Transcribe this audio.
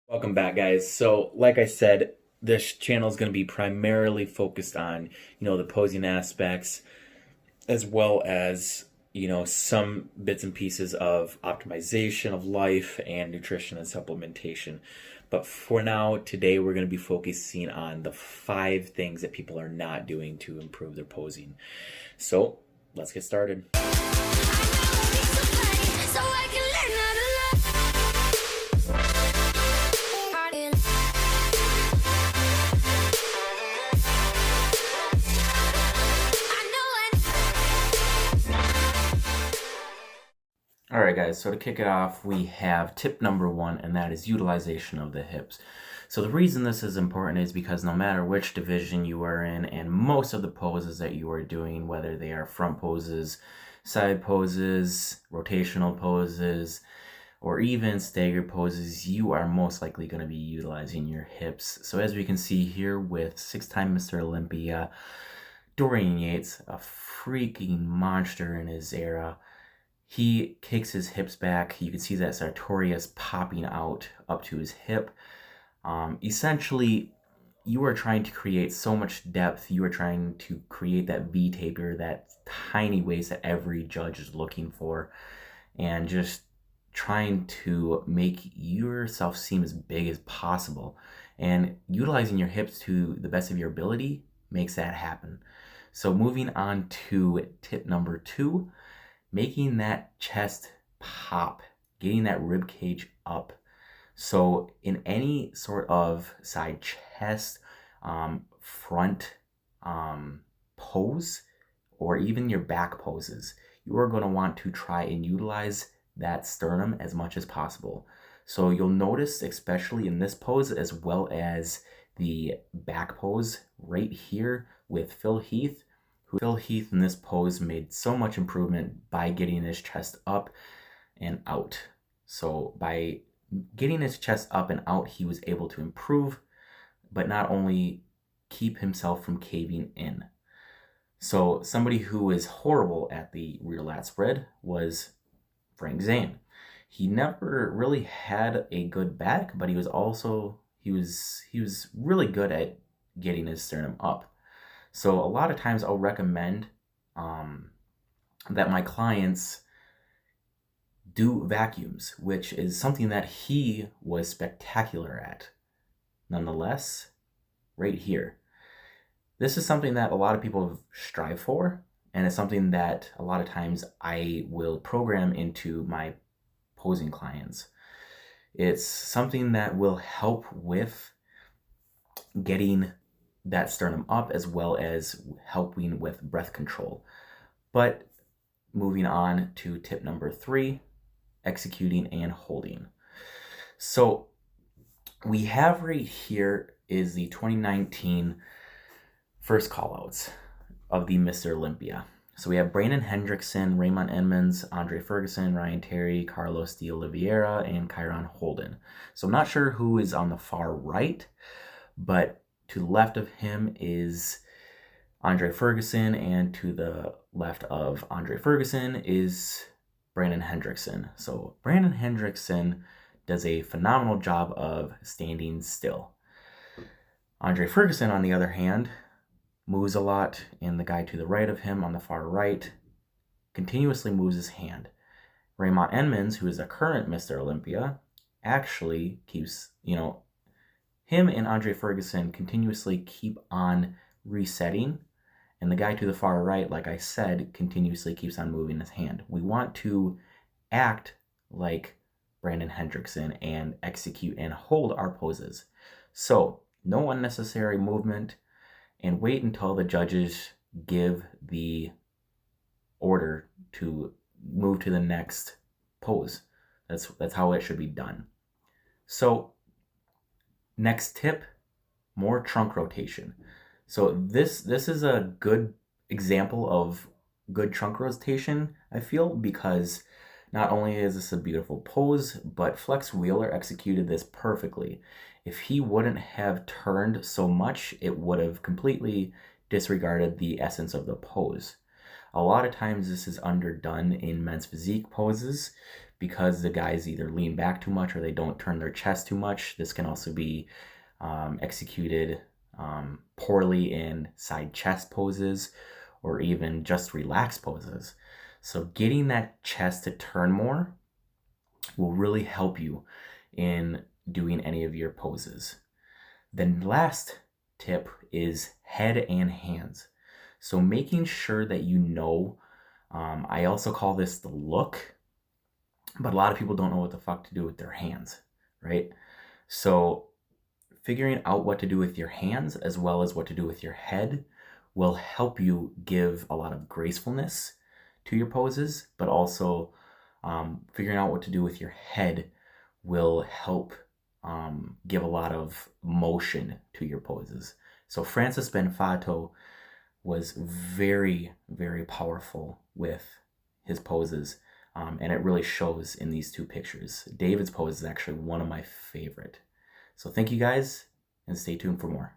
Welcome back, guys. So, like I said, this channel is going to be primarily focused on, the posing aspects as well as, some bits and pieces of optimization of life and nutrition and supplementation. But for now, today we're going to be focusing on the 5 things that people are not doing to improve their posing. So, let's get started. All right, guys, so to kick it off, we have tip number 1, and that is utilization of the hips. So the reason this is important is because no matter which division you are in, and most of the poses that you are doing, whether they are front poses, side poses, rotational poses, or even stagger poses, you are most likely going to be utilizing your hips. So as we can see here with 6-time Mr. Olympia, Dorian Yates, a freaking monster in his era, he kicks his hips back. You can see that sartorius popping out up to his hip. Essentially, you are trying to create so much depth. You are trying to create that V-taper, that tiny waist that every judge is looking for, and just trying to make yourself seem as big as possible. And utilizing your hips to the best of your ability makes that happen. So moving on to tip number 2, making that chest pop, getting that rib cage up. So in any sort of side chest, front pose, or even your back poses, you are going to want to try and utilize that sternum as much as possible. So you'll notice, especially in this pose, as well as the back pose right here with Phil Heath, Phil Heath in this pose made so much improvement by getting his chest up and out. So by getting his chest up and out, he was able to improve, but not only keep himself from caving in. So somebody who was horrible at the rear lat spread was Frank Zane. He never really had a good back, but he was really good at getting his sternum up. So a lot of times I'll recommend that my clients do vacuums, which is something that he was spectacular at. Nonetheless, right here, this is something that a lot of people strive for, and it's something that a lot of times I will program into my posing clients. It's something that will help with getting that sternum up, as well as helping with breath control. But moving on to tip number 3, executing and holding. So we have right here is the 2019 first callouts of the Mr. Olympia. So we have Brandon Hendrickson, Raymond Edmonds, Andre Ferguson, Ryan Terry, Carlos de Oliveira, and Kyron Holden. So I'm not sure who is on the far right, but to the left of him is Andre Ferguson, and to the left of Andre Ferguson is Brandon Hendrickson. So Brandon Hendrickson does a phenomenal job of standing still. Andre Ferguson, on the other hand, moves a lot, and the guy to the right of him on the far right continuously moves his hand. Raymond Edmonds, who is a current Mr. Olympia, actually keeps, him and Andre Ferguson continuously keep on resetting, and the guy to the far right, like I said, continuously keeps on moving his hand. We want to act like Brandon Hendrickson and execute and hold our poses. So no unnecessary movement, and wait until the judges give the order to move to the next pose. That's how it should be done. So next tip, more trunk rotation. So this is a good example of good trunk rotation, I feel, because not only is this a beautiful pose, but Flex Wheeler executed this perfectly. If he wouldn't have turned so much, it would have completely disregarded the essence of the pose. A lot of times this is underdone in men's physique poses because the guys either lean back too much or they don't turn their chest too much. This can also be executed poorly in side chest poses or even just relaxed poses. So getting that chest to turn more will really help you in doing any of your poses. The last tip is head and hands. So making sure that you know, I also call this the look, but a lot of people don't know what the fuck to do with their hands, right? So figuring out what to do with your hands as well as what to do with your head will help you give a lot of gracefulness to your poses, but also figuring out what to do with your head will help give a lot of motion to your poses. So Francis Benfato was very, very powerful with his poses, and it really shows in these two pictures. David's pose is actually one of my favorite. So thank you guys, and stay tuned for more.